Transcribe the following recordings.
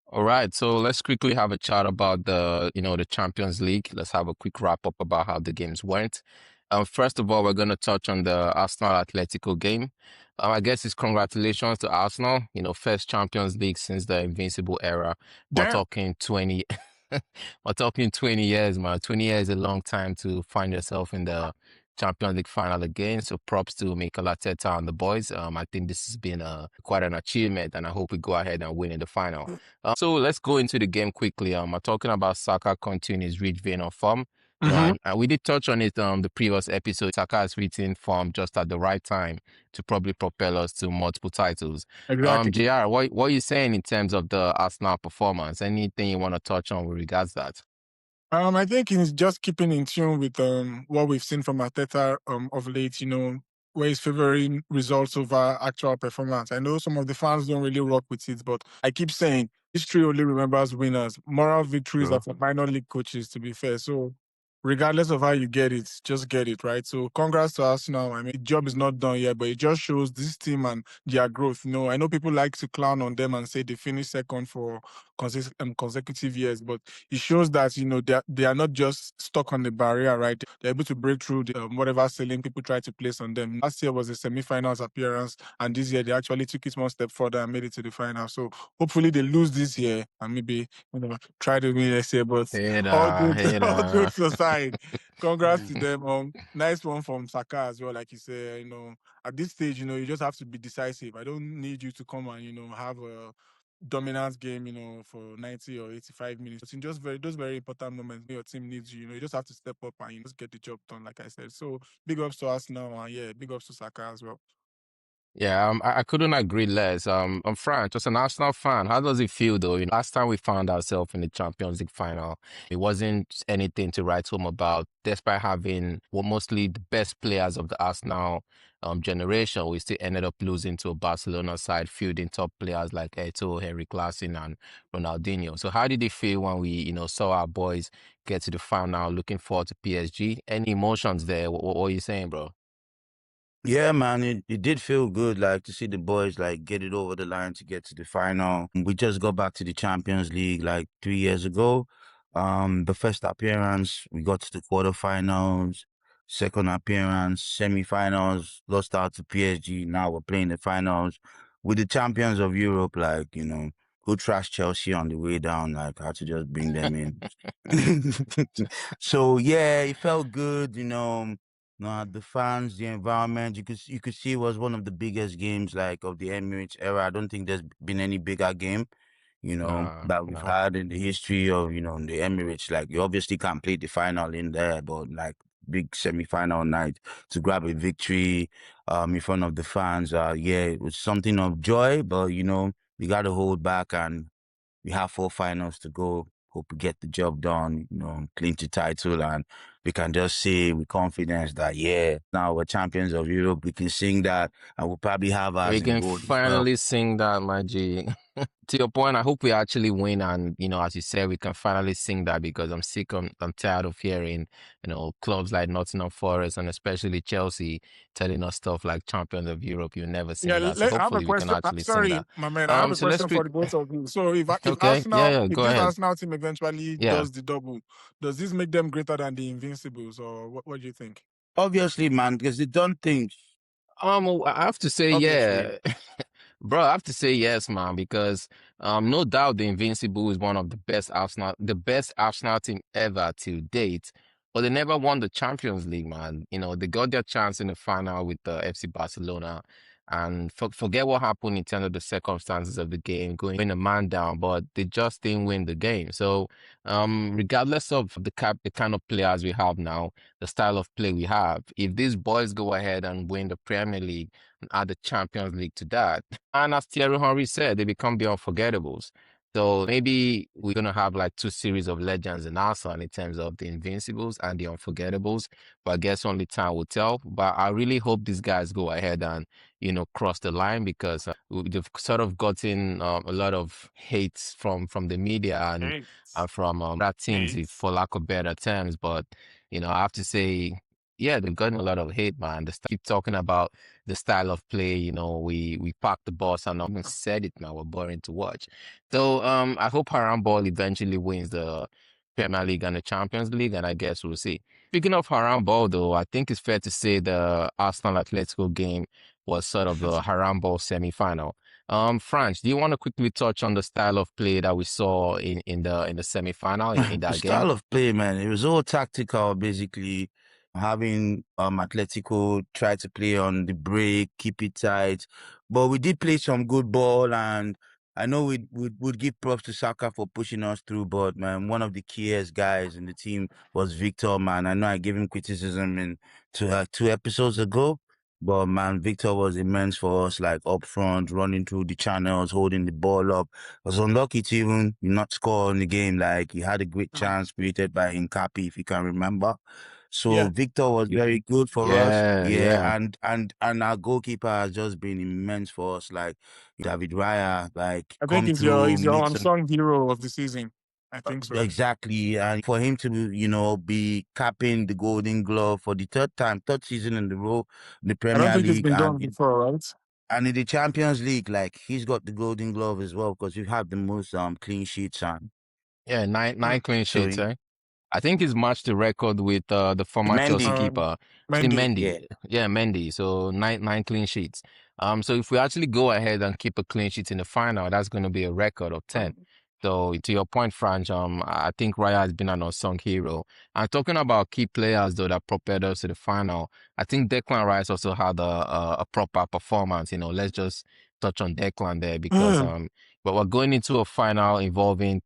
All right, so let's quickly have a chat about the Champions League. Let's have a quick wrap up about how the games went. First of all, we're going to touch on the Arsenal Atletico game. I guess it's congratulations to Arsenal, first Champions League since the Invincible era. We're Damn. talking 20, we're talking 20 years, man. 20 years is a long time to find yourself in the Champions League final again. So props to Mikel Arteta and the boys. I think this has been quite an achievement, and I hope we go ahead and win in the final. So let's go into the game quickly. I'm talking about Saka continuing his rich vein of form. Mm-hmm. And we did touch on it the previous episode. Saka has reaching form just at the right time to probably propel us to multiple titles. Exactly. JR, what are you saying in terms of the Arsenal performance? Anything you want to touch on with regards to that? I think he's just keeping in tune with what we've seen from Arteta of late, where he's favoring results over actual performance. I know some of the fans don't really rock with it, but I keep saying history only remembers winners. Moral victories are True. for minor league coaches, to be fair. So regardless of how you get it, just get it, right? So congrats to Arsenal. I mean, the job is not done yet, but it just shows this team and their growth. I know people like to clown on them and say they finished second for consecutive years, but it shows that they are not just stuck on the barrier, right? They're able to break through whatever ceiling people try to place on them. Last year was a semi-finals appearance, and this year they actually took it one step further and made it to the final. So hopefully they lose this year and maybe try to win next year. But all Hater, good, all hater. jokes aside, congrats to them. Nice one from Saka as well. Like you said, at this stage, you just have to be decisive. I don't need you to come and have a dominant game, for 90 or 85 minutes. But in just those very important moments, your team needs you. You just have to step up and just get the job done, like I said. So big ups to us now, and yeah, big ups to Saka as well. Yeah, I couldn't agree less. I'm French, just an Arsenal fan. How does it feel though? Last time we found ourselves in the Champions League final, it wasn't anything to write home about. Despite having mostly the best players of the Arsenal generation, we still ended up losing to a Barcelona side, fielding top players like Eto'o, Henry Claassen, and Ronaldinho. So how did it feel when we, saw our boys get to the final? Looking forward to PSG. Any emotions there? What are you saying, bro? Yeah, man, it did feel good, like to see the boys like get it over the line to get to the final. We just got back to the Champions League like 3 years ago. The first appearance, we got to the quarterfinals. Second appearance, semifinals, lost out to PSG. Now we're playing the finals with the champions of Europe. Like who trashed Chelsea on the way down. Like I had to just bring them in. So yeah, it felt good. The fans, the environment, you could see it was one of the biggest games like of the Emirates era. I don't think there's been any bigger game, Nah, that we've no. had in the history of, the Emirates. Like you obviously can't play the final in there, but like big semi-final night to grab a victory in front of the fans. Yeah, it was something of joy, but we gotta hold back and we have 4 finals to go. Hope we get the job done, clinch the title, and we can just say with confidence that, yeah, now we're champions of Europe. We can sing that, and we'll probably have ours We in can gold as well. finally sing that, my G. To your point, I hope we actually win, and as you said, we can finally sing that because I'm tired of hearing, clubs like Nottingham Forest and especially Chelsea telling us stuff like champions of Europe. You never Yeah, sing that, so I have a hopefully we can question. actually sing Sorry, that. my man. I have a So let's question for quick. the both of you. So if Okay, yeah, If go this ahead. Arsenal team eventually Yeah. does the double, does this make them greater than the Invincibles, or what do you think? Obviously, man, because they done things. I have to say, Obviously. yeah. Bro, I have to say yes, man, because no doubt the Invincible is one of the best Arsenal team ever to date. But they never won the Champions League, man. They got their chance in the final with the FC Barcelona. And forget what happened in terms of the circumstances of the game, going a man down, but they just didn't win the game. So, regardless of the kind of players we have now, the style of play we have, if these boys go ahead and win the Premier League, add the Champions League to that. And as Thierry Henry said, they become the unforgettables. So maybe we're gonna have like two series of legends in Arsenal in terms of the Invincibles and the Unforgettables. But I guess only time will tell. But I really hope these guys go ahead and cross the line because they've sort of gotten a lot of hate from the media and Hey, from other teams, hey. for lack of better terms. But I have to say Yeah, they've gotten a lot of hate, man. Keep talking about the style of play. We park the bus and not even said it, man. We're boring to watch. So I hope Haram Ball eventually wins the Premier League and the Champions League, and I guess we'll see. Speaking of Haram Ball, though, I think it's fair to say the Arsenal Atletico game was sort of the Haram Ball semi-final. Franch, do you want to quickly touch on the style of play that we saw in the semi-final in The that game? style of play, man, it was all tactical, basically. Having Atletico try to play on the break, keep it tight. But we did play some good ball, and I know we'd give props to Saka for pushing us through, but man, one of the keyest guys in the team was Victor, man. I know I gave him criticism in two episodes ago. But man, Victor was immense for us, like up front, running through the channels, holding the ball up. Was unlucky to even not score in the game. Like he had a great chance created by Incapi, if you can remember. So Yeah, Victor was very good for us. Yeah, yeah. Yeah, and our goalkeeper has just been immense for us. Like David Raya, like I think come he's your through, he's your make some unsung hero of the season. I think so. exactly, and for him to be capping the Golden Glove for the third season in the row, in the I don't Premier think it's League, been done before, right? and in the Champions League, like he's got the Golden Glove as well because you have the most clean sheets and Yeah, nine Mm. clean so sheets, eh? I think he's matched the record with the former Chelsea Mendy, keeper, is it Mendy. Mendy? yeah. Yeah, Mendy. So nine clean sheets. So if we actually go ahead and keep a clean sheet in the final, that's going to be a record of 10. So to your point, Franch, I think Raya has been an unsung hero. And talking about key players though that propelled us to the final, I think Declan Rice also had a proper performance. Let's just touch on Declan there because but we're going into a final involving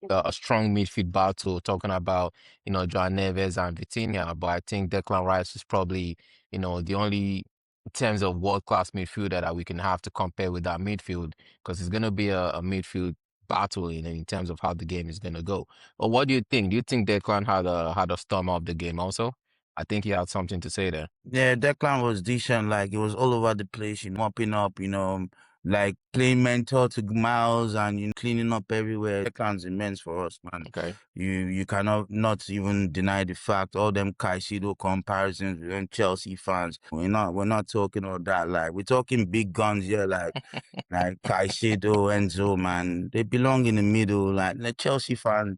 a strong midfield battle, talking about, João Neves and Vitinha. But I think Declan Rice is probably, the only, in terms of world-class midfielder that we can have to compare with that midfield, because it's going to be a midfield battle in terms of how the game is going to go. But what do you think? Do you think Declan had a storm of the game also? I think he had something to say there. Yeah, Declan was decent. Like it was all over the place, mopping up, like playing mentor to Miles and cleaning up everywhere. Declan's immense for us, man. Okay. You cannot not even deny the fact all them Caicedo comparisons with them Chelsea fans. We're not talking all that. Like we're talking big guns here, like Caicedo, Enzo, man. They belong in the middle. Like the Chelsea fans.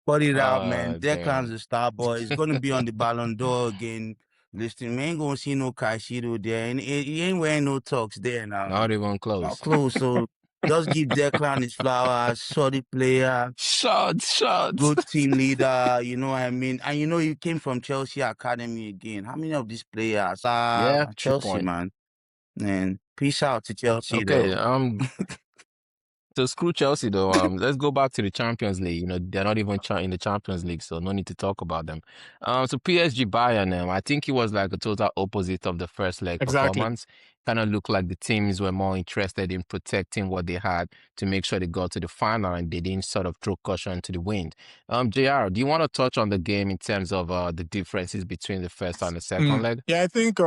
Put it out, man. Oh, Declan's damn. a star boy. He's gonna be on the Ballon d'Or again. Listen, we ain't gonna see no Caicedo there, and he ain't wearing no tux there now. Not even Not close. close. So just give Declan his flowers. Solid player, Shots. good team leader. You know what I mean? And he came from Chelsea Academy again. How many of these players are Yeah, true Chelsea, point. man? And peace out to Chelsea, Okay, though. so screw Chelsea though. Let's go back to the Champions League. They're not even in the Champions League, so no need to talk about them. So PSG Bayern, I think it was like a total opposite of the first leg Exactly. performance. Kind of looked like the teams were more interested in protecting what they had to make sure they got to the final, and they didn't sort of throw caution to the wind. JR, do you want to touch on the game in terms of the differences between the first and the second leg? Yeah, I think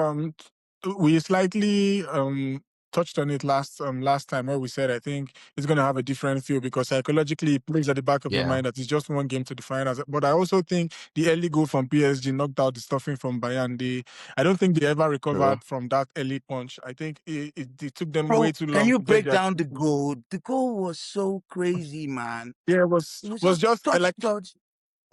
we slightly touched on it last time where we said I think it's going to have a different feel because psychologically it plays at the back of your Yeah, mind that it's just one game to the finals. But I also think the early goal from PSG knocked out the stuffing from Bayern. I don't think they ever true. recovered from that early punch. I think it took them way Bro, too can long you to get break their. down the goal? The goal was so crazy, man. Yeah, it It was was just just I touch, like. touch.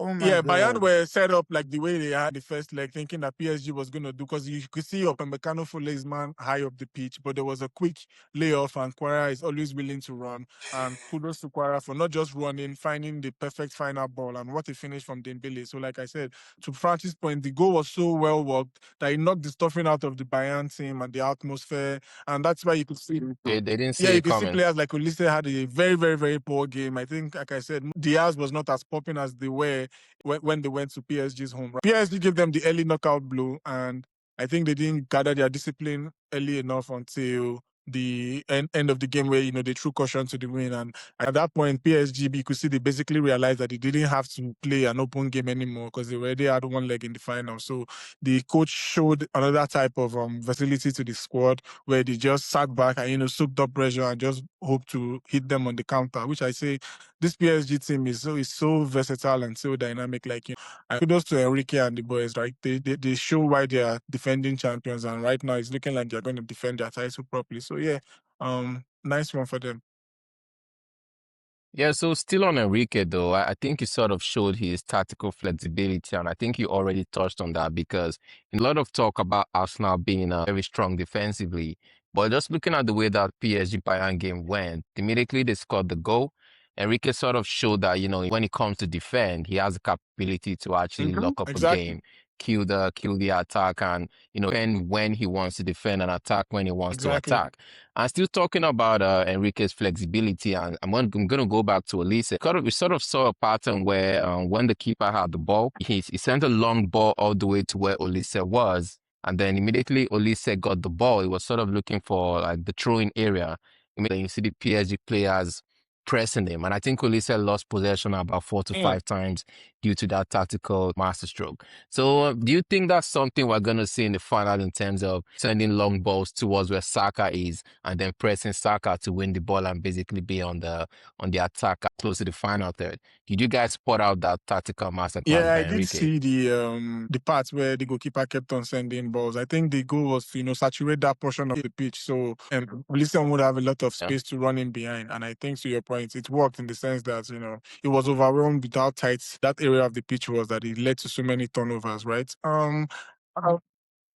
Oh my Yeah, Bayern God. were set up like the way they had the first leg, thinking that PSG was going to do, because you could see Upamecano Fole's man high up the pitch, but there was a quick layoff, and Quara is always willing to run. And kudos to Quara for not just running, finding the perfect final ball, and what a finish from Dembele. So, like I said, to Francis' point, the goal was so well worked that it knocked the stuffing out of the Bayern team and the atmosphere, and that's why you could see. They didn't Yeah, see you it can see coming. players like Olise had a very, very, very poor game. I think, like I said, Diaz was not as popping as they were when they went to PSG's home. PSG gave them the early knockout blow, and I think they didn't gather their discipline early enough until the end of the game where they threw caution to the wind, and at that point PSG, you could see they basically realized that they didn't have to play an open game anymore because they already had one leg in the final. So the coach showed another type of versatility to the squad where they just sat back and soaked up pressure and just hoped to hit them on the counter, which I say this PSG team is so versatile and so dynamic. Kudos to Enrique and the boys, right? They show why they are defending champions, and right now it's looking like they're going to defend their title properly. So yeah, nice one for them. Yeah, so still on Enrique though, I think he sort of showed his tactical flexibility, and I think you already touched on that because a lot of talk about Arsenal being very strong defensively, but just looking at the way that PSG Bayern game went, immediately they scored the goal. Enrique sort of showed that, when it comes to defend, he has the capability to actually lock up a Exactly. game, kill the attack, and defend when he wants to defend and attack when he wants to Exactly. attack. I'm still talking about Enrique's flexibility, and I'm going to go back to Olise. We sort of saw a pattern where when the keeper had the ball, he sent a long ball all the way to where Olise was, and then immediately Olise got the ball. He was sort of looking for like the throwing area. Immediately you see the PSG players pressing him, and I think Olise lost possession about 4 to 5 times due to that tactical masterstroke. So, do you think that's something we're going to see in the final in terms of sending long balls towards where Saka is and then pressing Saka to win the ball and basically be on the attack close to the final third? Did you guys spot out that tactical masterclass Yeah, by I did Enrique? see the parts where the goalkeeper kept on sending balls. I think the goal was to saturate that portion of the pitch, so Alisson would have a lot of Yeah. space to run in behind. And I think, to your point, it worked in the sense that it was overwhelmed with how tight that area of the pitch was, that it led to so many turnovers. Right.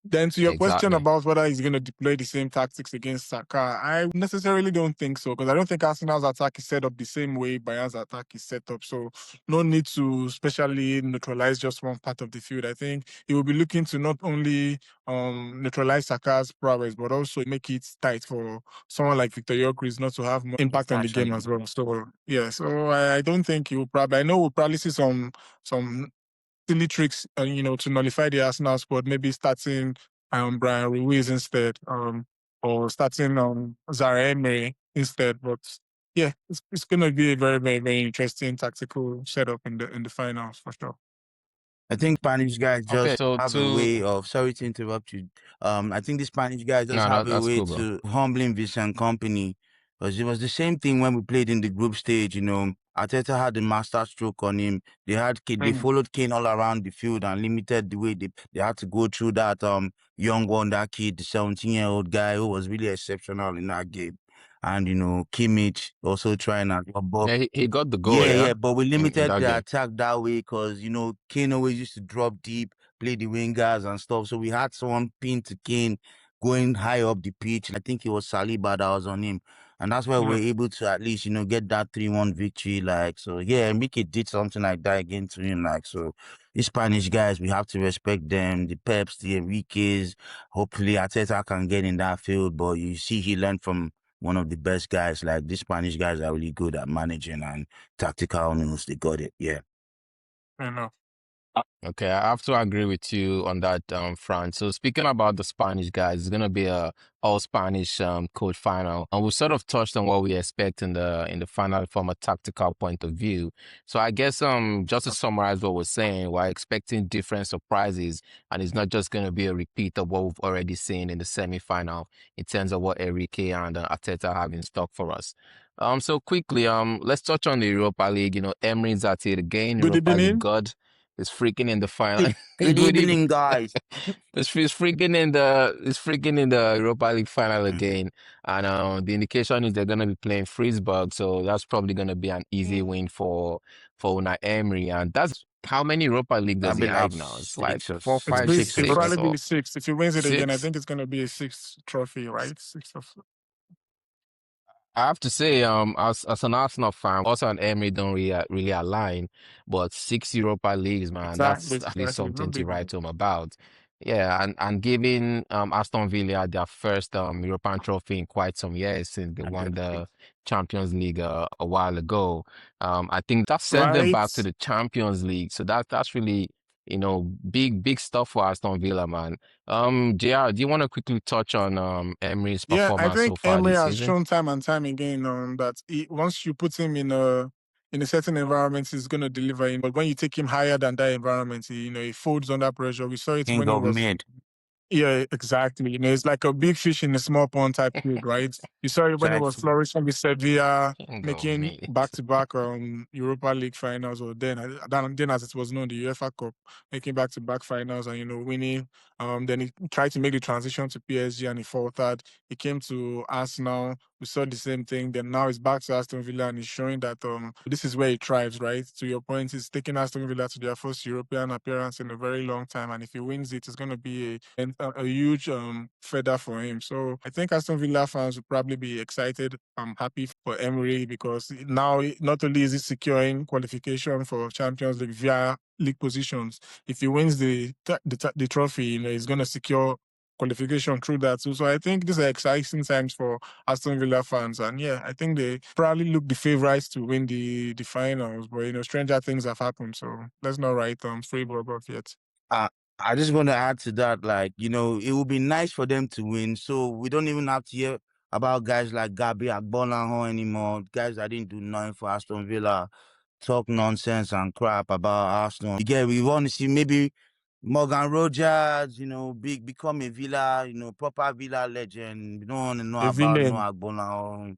Then to your question Exactly. about whether he's going to deploy the same tactics against Saka, I necessarily don't think so, because I don't think Arsenal's attack is set up the same way Bayern's attack is set up. So no need to specially neutralize just one part of the field. I think he will be looking to not only neutralize Saka's prowess, but also make it tight for someone like Victor Gyökeres not to have more impact on the game as well. So yeah, so I don't think he will probably. I know we'll probably see some silly tricks, to nullify the Arsenal squad. Maybe starting Brian Ruiz instead, or starting Zara Emery instead. But yeah, it's going to be a very, very, very interesting tactical setup in the finals for sure. I think Spanish guys Okay, just so have a way of, sorry to interrupt you. I think the Spanish guys just have a that's way cool, bro. to humbling Vincent Company, because it was the same thing when we played in the group stage. Arteta had the master stroke on him. They followed Kane all around the field and limited the way they had to go through that young one, that kid, the 17-year-old guy who was really exceptional in that game. And Kimmich also trying at Yeah, he got the goal, yeah, but we in limited that the game. attack that way because Kane always used to drop deep, play the wingers and stuff. So we had someone pinned to Kane going high up the pitch. I think it was Saliba that was on him, and that's why we were able to at least get that 3-1 victory. So yeah, Enrique did something like that again to him. So these Spanish guys, we have to respect them. The Peps, the Enriques. Hopefully Arteta can get in that field, but you see he learned from one of the best guys. Like these Spanish guys are really good at managing and tactical moves. They got it. Yeah. I know. Okay, I have to agree with you on that, Fran. So speaking about the Spanish guys, it's gonna be a all Spanish coach final, and we sort of touched on what we expect in the final from a tactical point of view. So I guess just to summarize what we're saying, we're expecting different surprises, and it's not just gonna be a repeat of what we've already seen in the semi-final in terms of what Enrique and Arteta have in stock for us. So quickly, let's touch on the Europa League. Emery's at it again, Good Europa League evening. God is freaking in the final. Good evening, guys. It's freaking in the Europa League final again, and the indication is they're gonna be playing Freiburg, so that's probably gonna be an easy win for Unai Emery, and that's how many Europa League does That'll he be like have now? It's like 6 or 4, 5, 6, six or It'll 6 probably seven. be or 6. If he wins it again, I 6. think it's going to be a 6th trophy, right? 6 of. I have to say, as an Arsenal fan, also an Emery don't really align, but 6 Europa Leagues, man, Exactly. that's at least No something to big write deal. home about. Yeah, and giving Aston Villa their first European trophy in quite some years since they won the Champions League a while ago. I think that sent them Right. back to the Champions League, so that's really big stuff for Aston Villa, man. JR, do you want to quickly touch on Emery's Yeah, I performance so think far Emery this has season? shown time and time again that once you put him in a certain environment, he's going to deliver. But when you take him higher than that environment, he folds under pressure. We saw it King when he of was. mid. Yeah, exactly. It's like a big fish in a small pond type thing, right? You saw it when it was Exactly. flourishing with Sevilla, King of making mate. back-to-back Europa League finals, or then as it was known, the UEFA Cup, making back-to-back finals and winning. Then he tried to make the transition to PSG and he faltered. He came to Arsenal. We saw the same thing. Then now he's back to Aston Villa and he's showing that this is where he thrives, right? To your point, he's taking Aston Villa to their first European appearance in a very long time. And if he wins it, it's going to be a huge feather for him. So I think Aston Villa fans will probably be excited. I'm happy for Emery because now not only is he securing qualification for Champions League via league positions, if he wins the trophy, he's going to secure qualification through that too. So I think these are exciting times for Aston Villa fans. And yeah, I think they probably look the favourites to win the finals. But stranger things have happened. So let's not write Freiburg off yet. Uh, I just want to add to that, it would be nice for them to win. So we don't even have to hear about guys like Gabi Agbolanho anymore, guys that didn't do nothing for Aston Villa, talk nonsense and crap about Arsenal. We want to see maybe Morgan Rogers, become a Villa, proper Villa legend. We don't want to know A about no villain. Agbolanho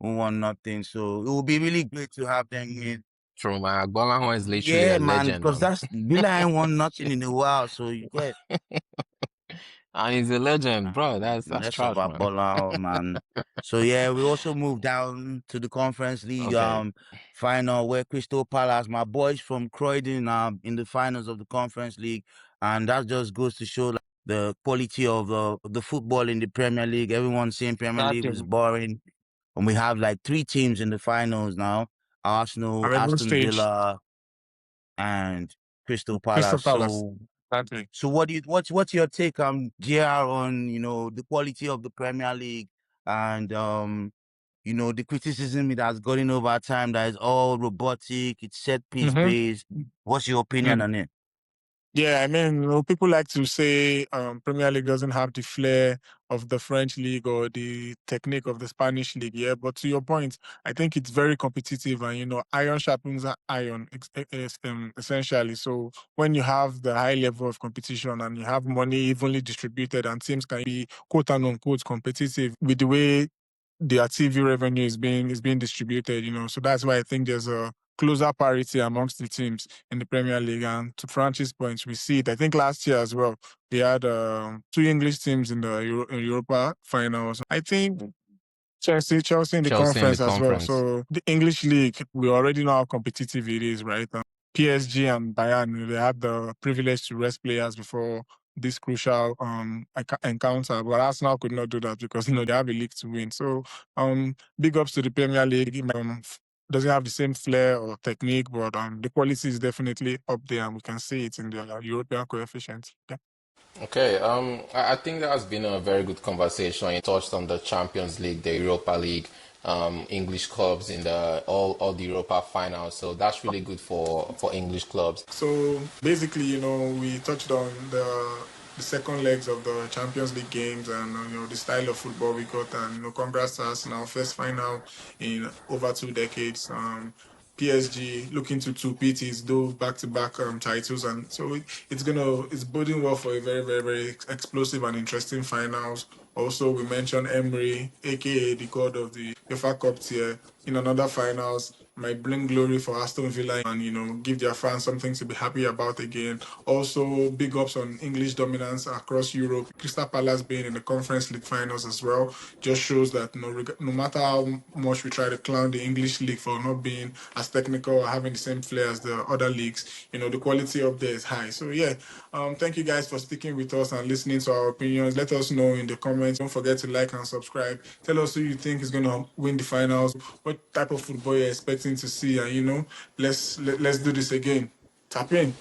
who won nothing. So it would be really great to have them in. True, man. Agbolanho is literally Yeah, a man, legend, because man. that's Villa ain't won nothing in a while. So you get And he's a legend, bro. That's less of trash, a man. baller, man. So yeah, we also moved down to the Conference League Okay. final where Crystal Palace, my boys from Croydon, in the finals of the Conference League, and that just goes to show the quality of the football in the Premier League. Everyone's saying Premier League was Exactly. boring, and we have like 3 teams in the finals now: Arsenal, At every Aston stage. Villa, and Crystal Crystal Palace. Palace. So Exactly. what's your take JR on the quality of the Premier League and the criticism it has gotten over time that is all robotic, it's set piece Mm-hmm. based. What's your opinion on it? Yeah, I mean, people like to say Premier League doesn't have the flair of the French league or the technique of the Spanish league. Yeah, but to your point, I think it's very competitive, and iron sharpens iron essentially. So when you have the high level of competition and you have money evenly distributed, and teams can be quote unquote competitive with the way their TV revenue is being distributed. So that's why I think there's a closer parity amongst the teams in the Premier League. And to Franchy's point, we see it. I think last year as well, they had 2 English teams in the Europa finals. I think Chelsea in the Chelsea in the conference as well. conference. So the English league, we already know how competitive it is, right? PSG and Bayern, they had the privilege to rest players before this crucial encounter, but Arsenal could not do that because they have a league to win. So big ups to the Premier League. Doesn't have the same flair or technique, but the quality is definitely up there, and we can see it in the European coefficient. Yeah. Okay, I think that has been a very good conversation. You touched on the Champions League, the Europa League, English clubs in the all the Europa finals. So that's really good for English clubs. So basically, we touched on the second legs of the Champions League games and the style of football we got, and congrats to us in our first final in over 2 decades. PSG looking to two-peat those back-to-back titles, and so it's boding well for a very, very, very explosive and interesting finals. Also, we mentioned Emery, aka the god of the UEFA Cup tier, in another finals might bring glory for Aston Villa and give their fans something to be happy about again. Also, big ups on English dominance across Europe. Crystal Palace being in the Conference League finals as well just shows that no matter how much we try to clown the English league for not being as technical or having the same flair as the other leagues, the quality up there is high. So yeah, thank you guys for sticking with us and listening to our opinions. Let us know in the comments. Don't forget to like and subscribe. Tell us who you think is going to win the finals, what type of football you're expecting to see, and let's do this again. Tap in.